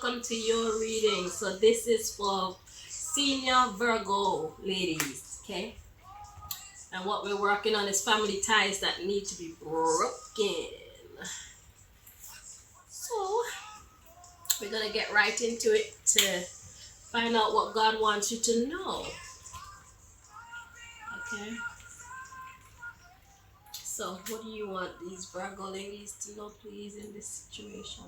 welcome to your reading. So this is for senior Virgo ladies, okay? And what we're working on is family ties that need to be broken. So we're gonna get right into it to find out what God wants you to know. Okay. So what do you want these Virgo ladies to know, please, in this situation?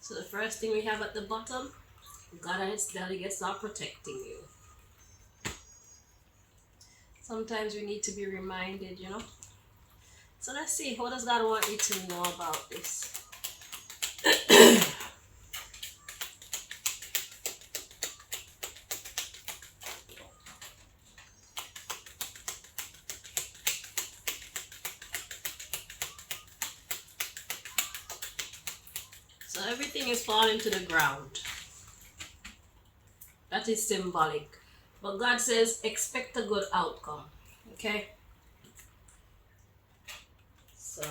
So the first thing we have at the bottom, God and its delegates are protecting you. Sometimes we need to be reminded, you know. So let's see, what does God want you to know about this? So everything is falling to the ground. That is symbolic. But God says, expect a good outcome. Okay? So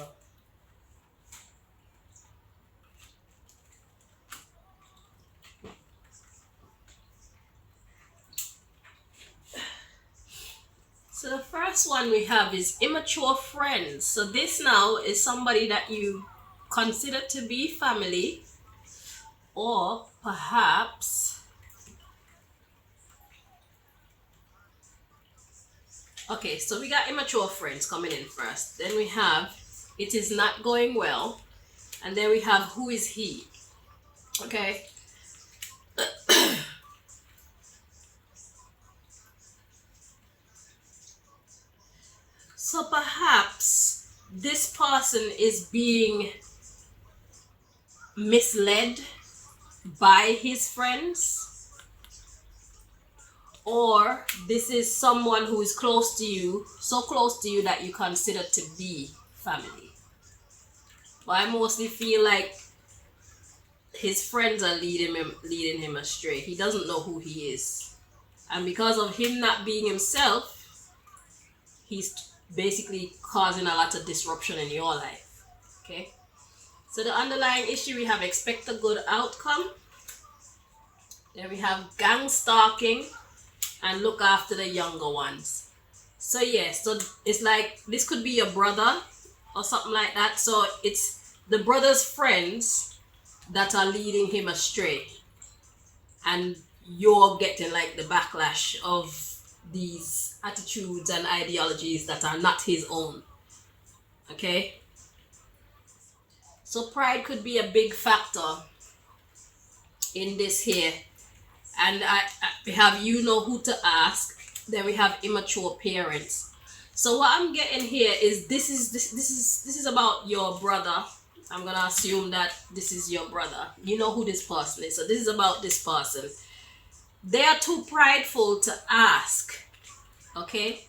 the first one we have is immature friends. So this now is somebody that you consider to be family, or perhaps, okay, so we got immature friends coming in first. Then we have it is not going well. And then we have who is he? Okay. So perhaps this person is being misled by his friends, or this is someone who is close to you, so close to you that you consider to be family. But I mostly feel like his friends are leading him astray. He doesn't know who he is, and because of him not being himself, he's basically causing a lot of disruption in your life. Okay, so the underlying issue, we have expect a good outcome. Then we have gang stalking and look after the younger ones. So yes, so it's like this could be your brother or something like that. So it's the brother's friends that are leading him astray, and you're getting like the backlash of these attitudes and ideologies that are not his own. Okay, so pride could be a big factor in this here. And we have you know who to ask. Then we have immature parents. So what I'm getting here is this is about your brother. I'm gonna assume that this is your brother. You know who this person is. So this is about this person. They are too prideful to ask. Okay?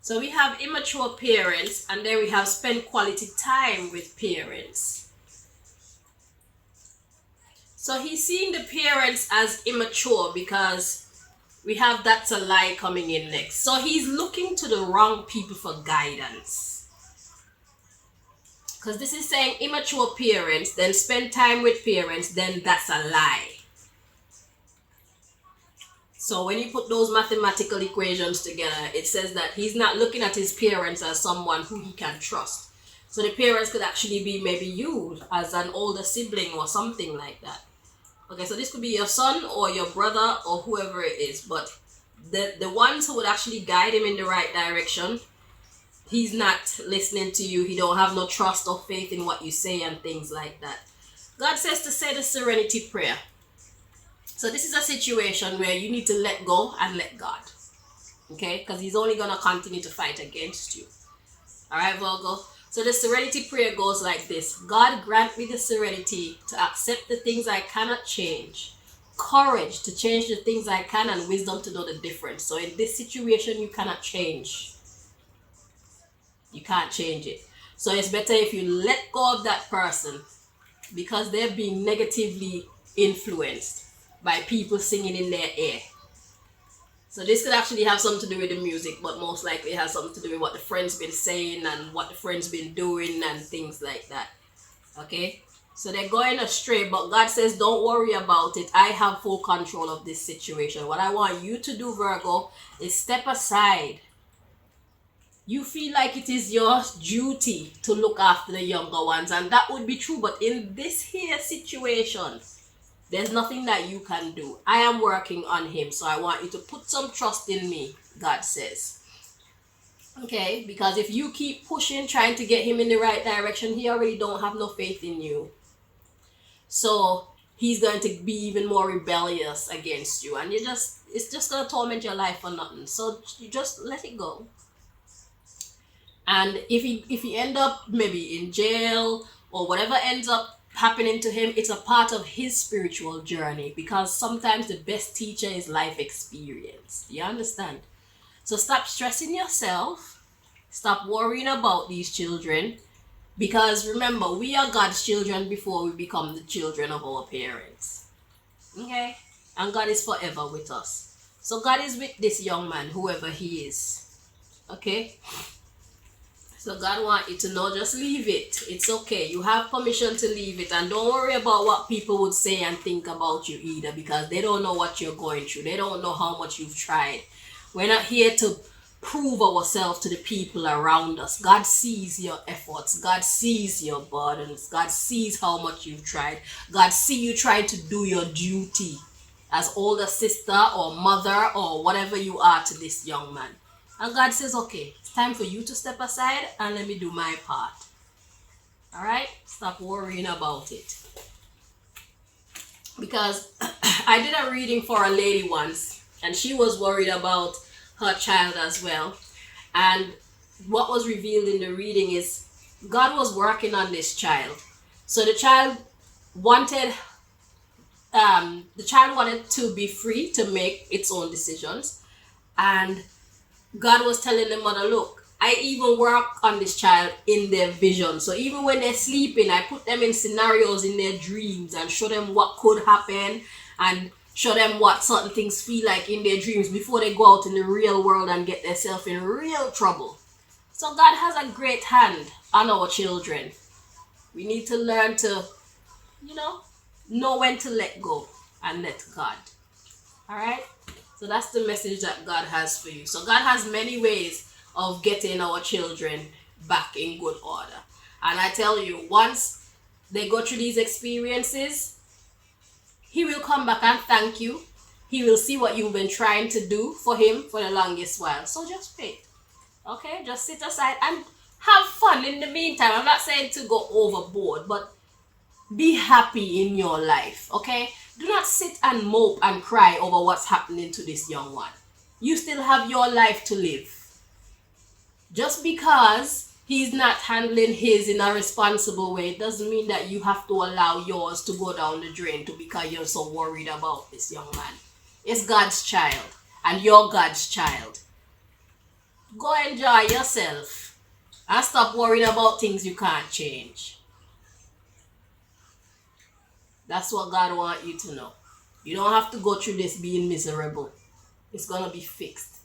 So we have immature parents, and then we have spend quality time with parents. So he's seeing the parents as immature because we have that's a lie coming in next. So he's looking to the wrong people for guidance. Because this is saying immature parents, then spend time with parents, then that's a lie. So when you put those mathematical equations together, it says that he's not looking at his parents as someone who he can trust. So the parents could actually be maybe you as an older sibling or something like that. Okay, so this could be your son or your brother or whoever it is, but the ones who would actually guide him in the right direction, he's not listening to you. He don't have no trust or faith in what you say and things like that. God says to say the serenity prayer. So this is a situation where you need to let go and let God. Okay? Because he's only going to continue to fight against you. Alright, Virgo? So the serenity prayer goes like this. God, grant me the serenity to accept the things I cannot change, courage to change the things I can, and wisdom to know the difference. So in this situation, you cannot change. You can't change it. So it's better if you let go of that person because they're being negatively influenced by people singing in their ear. So this could actually have something to do with the music, but most likely it has something to do with what the friend's been saying and what the friend's been doing and things like that. Okay? So they're going astray, but God says, don't worry about it. I have full control of this situation. What I want you to do, Virgo, is step aside. You feel like it is your duty to look after the younger ones, and that would be true, but in this here situation, there's nothing that you can do. I am working on him, so I want you to put some trust in me, God says. Okay, because if you keep pushing, trying to get him in the right direction, he already don't have no faith in you. So he's going to be even more rebellious against you, and it's just going to torment your life for nothing. So you just let it go. And if he end up maybe in jail or whatever ends up happening to him, it's a part of his spiritual journey, because sometimes the best teacher is life experience. You understand? So stop stressing yourself. Stop worrying about these children, because remember, we are God's children before we become the children of our parents. Okay? And God is forever with us. So God is with this young man, whoever he is. Okay? So God wants you to know, just leave it. It's okay. You have permission to leave it. And don't worry about what people would say and think about you either, because they don't know what you're going through. They don't know how much you've tried. We're not here to prove ourselves to the people around us. God sees your efforts. God sees your burdens. God sees how much you've tried. God sees you trying to do your duty as older sister or mother or whatever you are to this young man. And God says, okay, it's time for you to step aside and let me do my part. All right? Stop worrying about it. Because I did a reading for a lady once, and she was worried about her child as well. And what was revealed in the reading is God was working on this child. So the child wanted to be free to make its own decisions. And God was telling the mother, look, I even work on this child in their vision. So even when they're sleeping, I put them in scenarios in their dreams and show them what could happen and show them what certain things feel like in their dreams before they go out in the real world and get themselves in real trouble. So God has a great hand on our children. We need to learn to, know when to let go and let God. All right? So that's the message that God has for you. So God has many ways of getting our children back in good order. And I tell you, once they go through these experiences, he will come back and thank you. He will see what you've been trying to do for him for the longest while. So just wait. Okay? Just sit aside and have fun in the meantime. I'm not saying to go overboard, but be happy in your life. Okay? Do not sit and mope and cry over what's happening to this young one. You still have your life to live. Just because he's not handling his in a responsible way doesn't mean that you have to allow yours to go down the drain because you're so worried about this young man. It's God's child, and you're God's child. Go enjoy yourself and stop worrying about things you can't change. That's what God wants you to know. You don't have to go through this being miserable. It's going to be fixed.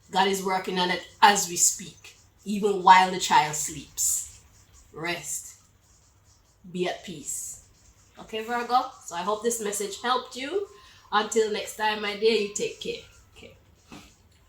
God is working on it as we speak, even while the child sleeps. Rest. Be at peace. Okay, Virgo? So I hope this message helped you. Until next time, my dear, you take care.